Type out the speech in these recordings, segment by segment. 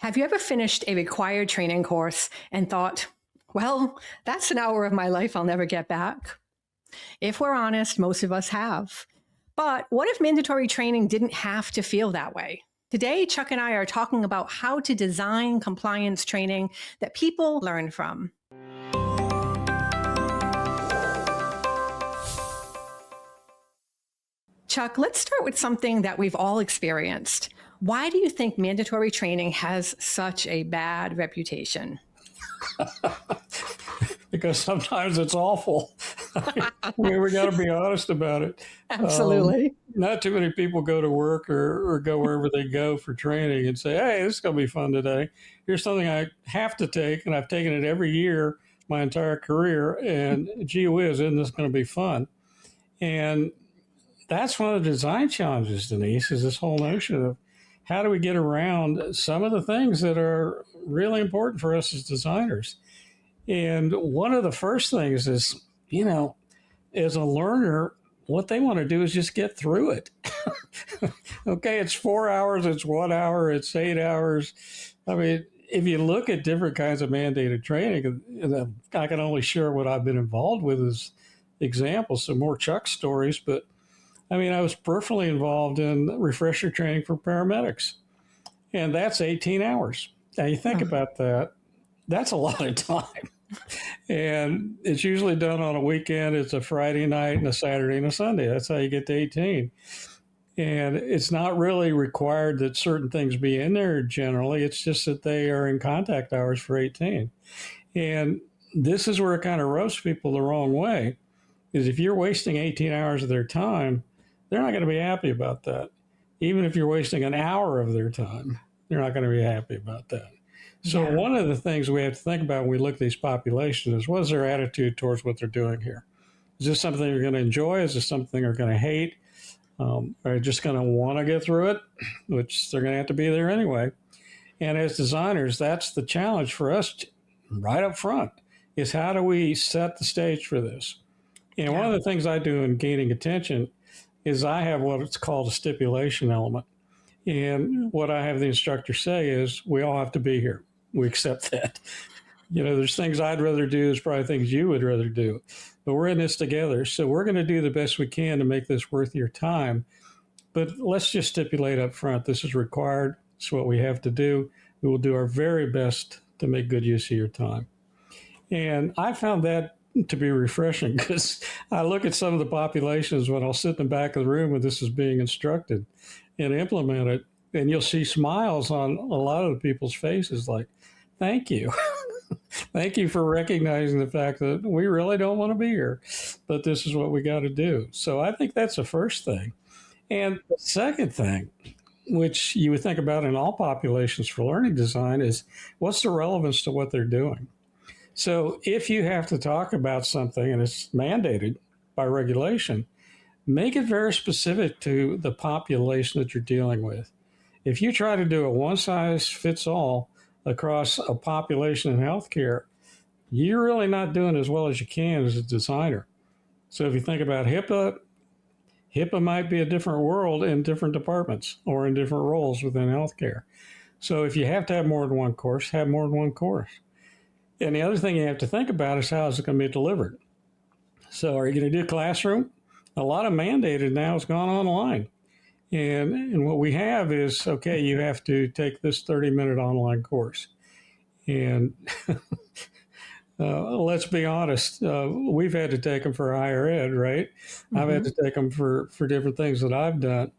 Have you ever finished a required training course and thought, well, that's an hour of my life I'll never get back? If we're honest, most of us have. But what if mandatory training didn't have to feel that way? Today, Chuck and I are talking about how to design compliance training that people learn from. Chuck, let's start with something that we've all experienced. Why do you think mandatory training has such a bad reputation? Because sometimes it's awful. I mean, we got to be honest about it. Absolutely. Not too many people go to work or go wherever they go for training and say, hey, this is going to be fun today. Here's something I have to take, and I've taken it every year my entire career, and gee whiz, isn't this going to be fun? And that's one of the design challenges, Denise, is this whole notion of how do we get around some of the things that are really important for us as designers. And one of the first things is, as a learner, what they want to do is just get through it. Okay, it's 4 hours, it's 1 hour, it's 8 hours. I mean, if you look at different kinds of mandated training, and I can only share what I've been involved with as examples, some more Chuck stories, but I mean, I was peripherally involved in refresher training for paramedics, and that's 18 hours. Now, you think about that, that's a lot of time. And it's usually done on a weekend. It's a Friday night and a Saturday and a Sunday. That's how you get to 18. And it's not really required that certain things be in there generally. It's just that they are in contact hours for 18. And this is where it kind of roasts people the wrong way, is if you're wasting 18 hours of their time, they're not going to be happy about that. Even if you're wasting an hour of their time, they're not going to be happy about that. So one of the things we have to think about when we look at these populations is, what is their attitude towards what they're doing here? Is this something they're going to enjoy? Is this something they're going to hate? Are they just going to want to get through it, which they're going to have to be there anyway? And as designers, that's the challenge for us right up front, is how do we set the stage for this? And one of the things I do in gaining attention is I have what's called a stipulation element. And what I have the instructor say is, we all have to be here. We accept that. There's things I'd rather do. There's probably things you would rather do. But we're in this together. So we're going to do the best we can to make this worth your time. But let's just stipulate up front, this is required. It's what we have to do. We will do our very best to make good use of your time. And I found that to be refreshing, because I look at some of the populations when I'll sit in the back of the room when this is being instructed and implement it, and you'll see smiles on a lot of the people's faces like, thank you. Thank you for recognizing the fact that we really don't want to be here, but this is what we got to do. So I think that's the first thing. And the second thing, which you would think about in all populations for learning design, is what's the relevance to what they're doing? So if you have to talk about something and it's mandated by regulation, make it very specific to the population that you're dealing with. If you try to do a one-size-fits-all across a population in healthcare, you're really not doing as well as you can as a designer. So if you think about HIPAA might be a different world in different departments or in different roles within healthcare. So if you have to have more than one course, have more than one course. And the other thing you have to think about is, how is it going to be delivered? So are you going to do classroom? A lot of mandated now has gone online. And what we have is, okay, you have to take this 30-minute online course. And let's be honest, we've had to take them for higher ed, right? Mm-hmm. I've had to take them for different things that I've done.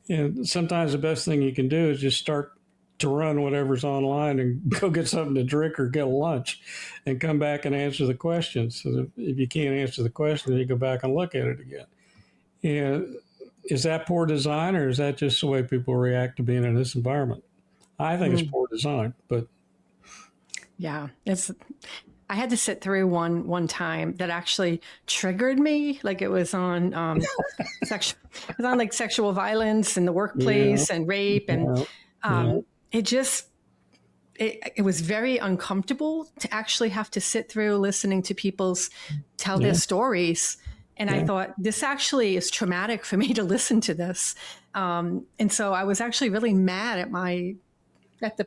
And sometimes the best thing you can do is just start to run whatever's online and go get something to drink or get lunch and come back and answer the questions. So if you can't answer the question, then you go back and look at it again. And is that poor design, or is that just the way people react to being in this environment? I think it's poor design, but. Yeah, I had to sit through one time that actually triggered me. Like, it was on sexual violence in the workplace and rape. And it was very uncomfortable to actually have to sit through listening to people tell their stories. And I thought, this actually is traumatic for me to listen to this. And so I was actually really mad at the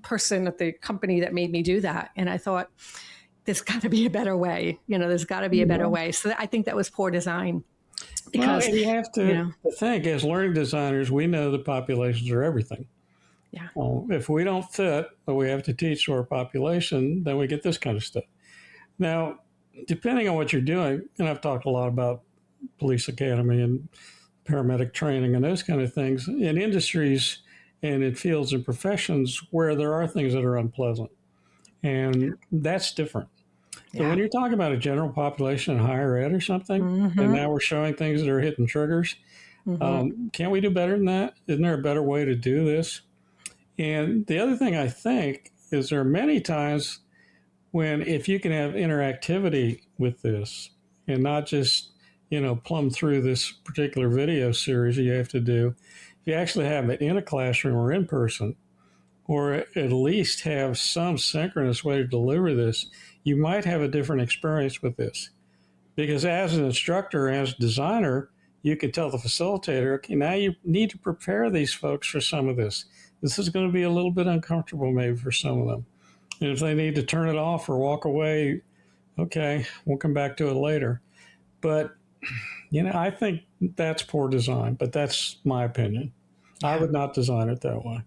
person at the company that made me do that. And I thought, there's got to be a better way. There's got to be a better way. So I think that was poor design. Because and you have to think, as learning designers, we know the populations are everything. Yeah. If we don't fit what we have to teach to our population, then we get this kind of stuff. Now, depending on what you're doing, and I've talked a lot about police academy and paramedic training and those kind of things, in industries and in fields and professions where there are things that are unpleasant. And that's different. So when you're talking about a general population in higher ed or something, and now we're showing things that are hitting triggers, can't we do better than that? Isn't there a better way to do this? And the other thing I think is there are many times when if you can have interactivity with this and not just, plumb through this particular video series you have to do, if you actually have it in a classroom or in person, or at least have some synchronous way to deliver this, you might have a different experience with this. Because as an instructor, as a designer, you can tell the facilitator, okay, now you need to prepare these folks for some of this. This is going to be a little bit uncomfortable maybe for some of them. And if they need to turn it off or walk away, okay, we'll come back to it later. But, I think that's poor design, but that's my opinion. I would not design it that way.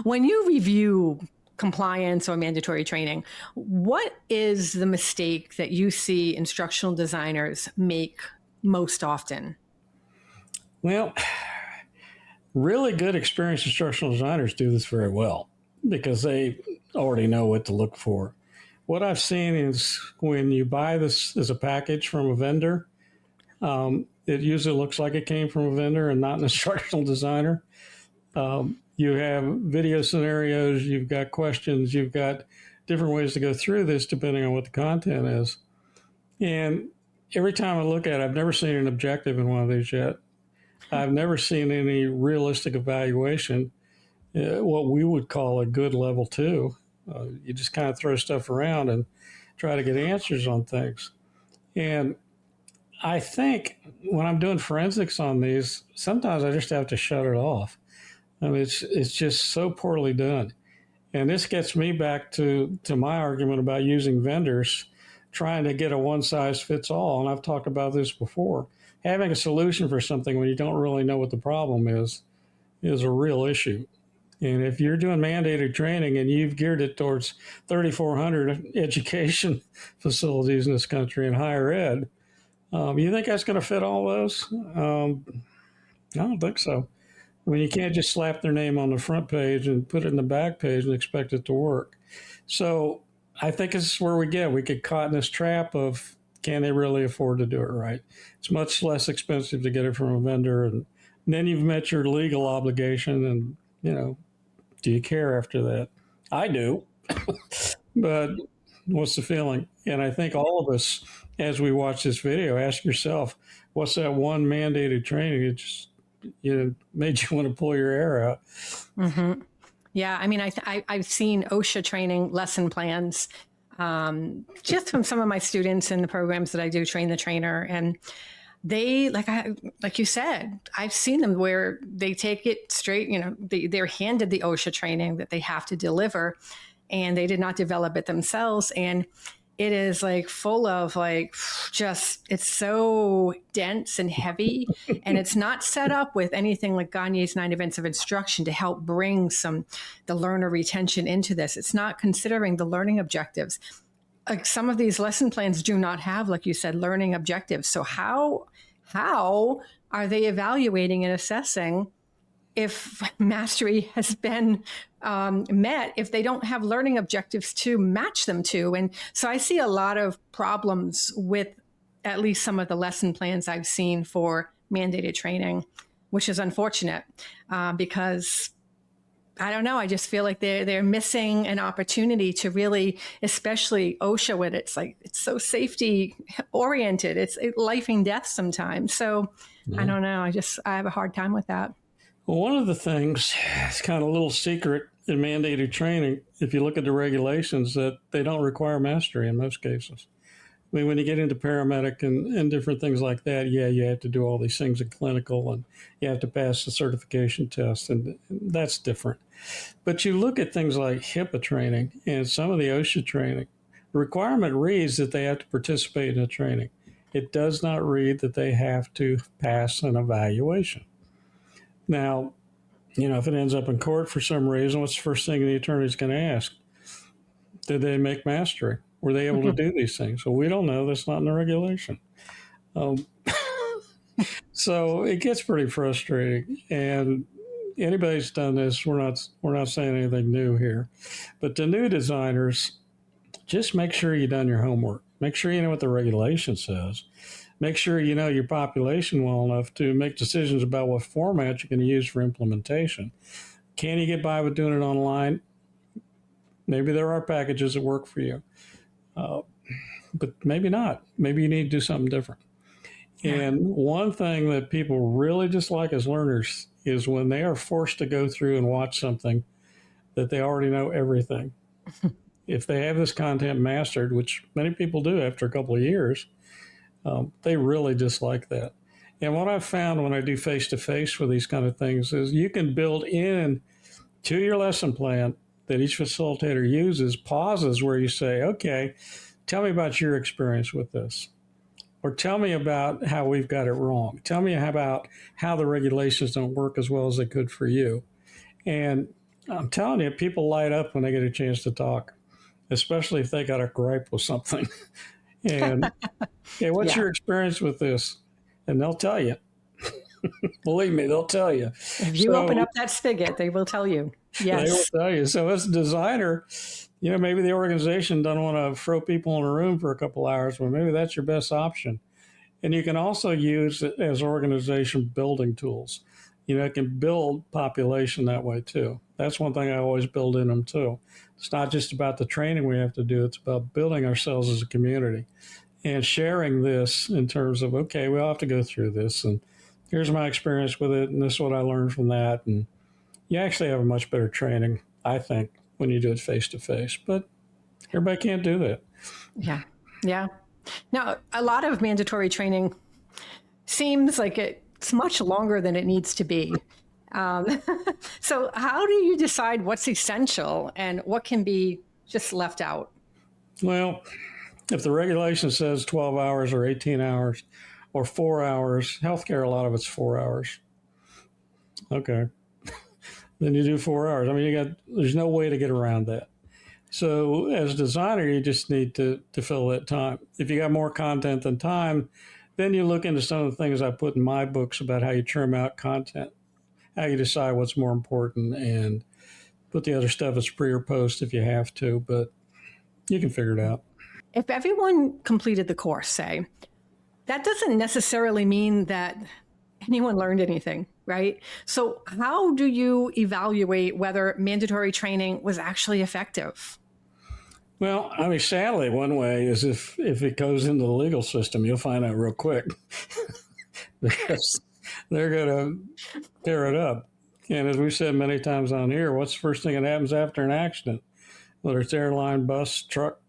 When you review compliance or mandatory training, what is the mistake that you see instructional designers make most often? Well, really good experienced instructional designers do this very well because they already know what to look for. What I've seen is when you buy this as a package from a vendor, it usually looks like it came from a vendor and not an instructional designer. You have video scenarios, you've got questions, you've got different ways to go through this depending on what the content is. And every time I look at it, I've never seen an objective in one of these yet. I've never seen any realistic evaluation, what we would call a good level 2. You just kind of throw stuff around and try to get answers on things. And I think when I'm doing forensics on these, sometimes I just have to shut it off. I mean, it's just so poorly done. And this gets me back to my argument about using vendors, trying to get a one-size-fits-all. And I've talked about this before. Having a solution for something when you don't really know what the problem is a real issue. And if you're doing mandated training and you've geared it towards 3,400 education facilities in this country in higher ed, you think that's going to fit all those? I don't think so. I mean, you can't just slap their name on the front page and put it in the back page and expect it to work. So I think this is where we get caught in this trap of, can they really afford to do it right? It's much less expensive to get it from a vendor. And then you've met your legal obligation and, do you care after that? I do. But what's the feeling? And I think all of us, as we watch this video, ask yourself, what's that one mandated training that just made you want to pull your hair out? Mm-hmm. Yeah, I mean, I've seen OSHA training lesson plans just from some of my students in the programs that I do train the trainer, and they like you said, I've seen them where they take it straight. They're handed the OSHA training that they have to deliver, and they did not develop it themselves, and it is full of it's so dense and heavy, and it's not set up with anything like Gagne's 9 events of instruction to help bring the learner retention into this. It's not considering the learning objectives. Some of these lesson plans do not have, like you said, learning objectives. So how are they evaluating and assessing if mastery has been met, if they don't have learning objectives to match them to? And so I see a lot of problems with at least some of the lesson plans I've seen for mandated training, which is unfortunate because I don't know. I just feel like they're missing an opportunity to really, especially OSHA, when it's so safety oriented. It's life and death sometimes. So I don't know. I have a hard time with that. Well, one of the things, it's kind of a little secret in mandated training, if you look at the regulations, that they don't require mastery in most cases. I mean, when you get into paramedic and different things like that, yeah, you have to do all these things in clinical and you have to pass the certification test, and that's different. But you look at things like HIPAA training and some of the OSHA training, the requirement reads that they have to participate in a training. It does not read that they have to pass an evaluation. Now, if it ends up in court for some reason, what's the first thing the attorney is going to ask? Did they make mastery? Were they able to do these things? So we don't know. That's not in the regulation. Um, so it gets pretty frustrating. And anybody's done this. We're not saying anything new here. But the new designers, just make sure you've done your homework. Make sure you know what the regulation says. Make sure you know your population well enough to make decisions about what format you're going to use for implementation. Can you get by with doing it online? Maybe there are packages that work for you, but maybe not. Maybe you need to do something different. And one thing that people really dislike as learners is when they are forced to go through and watch something that they already know everything. If they have this content mastered, which many people do after a couple of years, they really dislike that. And what I've found when I do face-to-face with these kind of things is you can build in to your lesson plan that each facilitator uses pauses where you say, okay, tell me about your experience with this. Or tell me about how we've got it wrong. Tell me about how the regulations don't work as well as they could for you. And I'm telling you, people light up when they get a chance to talk, especially if they got a gripe with something. And hey, what's your experience with this? And they'll tell you. Believe me, they'll tell you. If you open up that spigot, they will tell you. Yes. They will tell you. So as a designer, maybe the organization doesn't want to throw people in a room for a couple hours, but maybe that's your best option. And you can also use it as organization building tools. It can build population that way too. That's one thing I always build in them too. It's not just about the training we have to do. It's about building ourselves as a community and sharing this in terms of, okay, we all have to go through this. And here's my experience with it. And this is what I learned from that. And you actually have a much better training, I think, when you do it face-to-face. But everybody can't do that. Yeah. Yeah. Now, a lot of mandatory training seems like it's much longer than it needs to be. So how do you decide what's essential and what can be just left out? Well, if the regulation says 12 hours or 18 hours or 4 hours, healthcare, a lot of it's 4 hours. Okay. Then you do 4 hours. I mean, there's no way to get around that. So as a designer, you just need to fill that time. If you got more content than time, then you look into some of the things I put in my books about how you trim out content, how you decide what's more important, and put the other stuff as pre or post if you have to, but you can figure it out. If everyone completed the course, say, that doesn't necessarily mean that anyone learned anything, right? So how do you evaluate whether mandatory training was actually effective? Well, I mean, sadly, one way is if it goes into the legal system, you'll find out real quick because they're going to tear it up. And as we've said many times on here, what's the first thing that happens after an accident? Whether it's airline, bus, truck,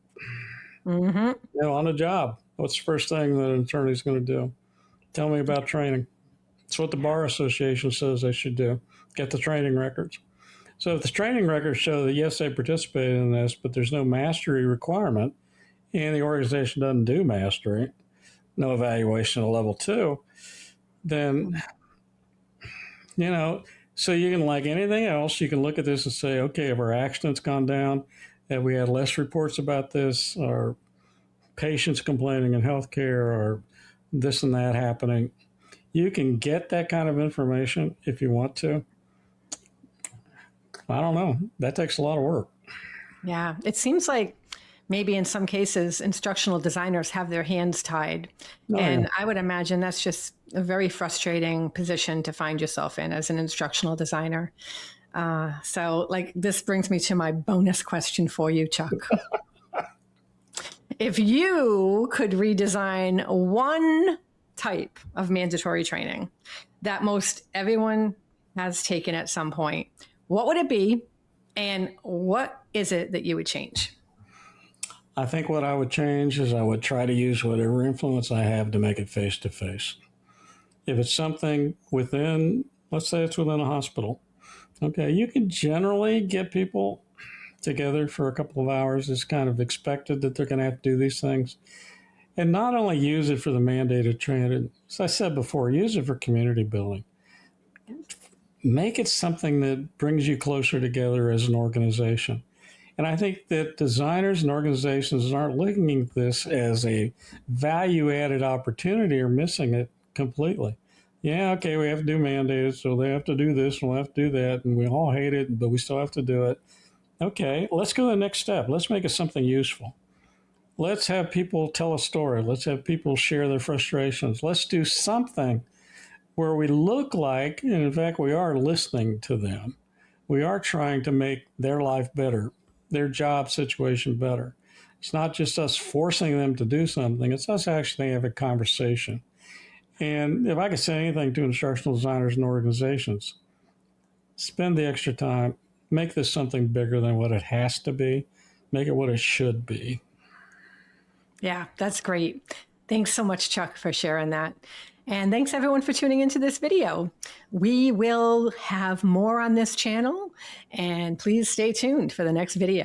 on the job, what's the first thing that an attorney is going to do? Tell me about training. It's what the Bar Association says they should do. Get the training records. So if the training records show that, yes, they participated in this, but there's no mastery requirement, and the organization doesn't do mastery, no evaluation of level 2, then, so you can, like anything else, you can look at this and say, okay, have our accidents gone down? Have we had less reports about this? Are patients complaining in healthcare, or this and that happening? You can get that kind of information if you want to. I don't know. That takes a lot of work. Yeah. It seems like maybe in some cases, instructional designers have their hands tied. I would imagine that's just a very frustrating position to find yourself in as an instructional designer. So this brings me to my bonus question for you, Chuck. If you could redesign one type of mandatory training that most everyone has taken at some point, what would it be? And what is it that you would change? I think what I would change is I would try to use whatever influence I have to make it face to face. If it's something within, let's say it's within a hospital, okay, you can generally get people together for a couple of hours. It's kind of expected that they're going to have to do these things. And not only use it for the mandated training, as I said before, use it for community building. Make it something that brings you closer together as an organization. And I think that designers and organizations aren't looking at this as a value-added opportunity or missing it completely. Yeah, okay, we have to do mandated, so they have to do this and we'll have to do that, and we all hate it, but we still have to do it. Okay, let's go to the next step. Let's make it something useful. Let's have people tell a story. Let's have people share their frustrations. Let's do something where we look like, and in fact, we are listening to them. We are trying to make their life better, their job situation better. It's not just us forcing them to do something. It's us actually having a conversation. And if I could say anything to instructional designers and organizations, spend the extra time, make this something bigger than what it has to be, make it what it should be. Yeah, that's great. Thanks so much, Chuck, for sharing that. And thanks everyone for tuning into this video. We will have more on this channel, and please stay tuned for the next video.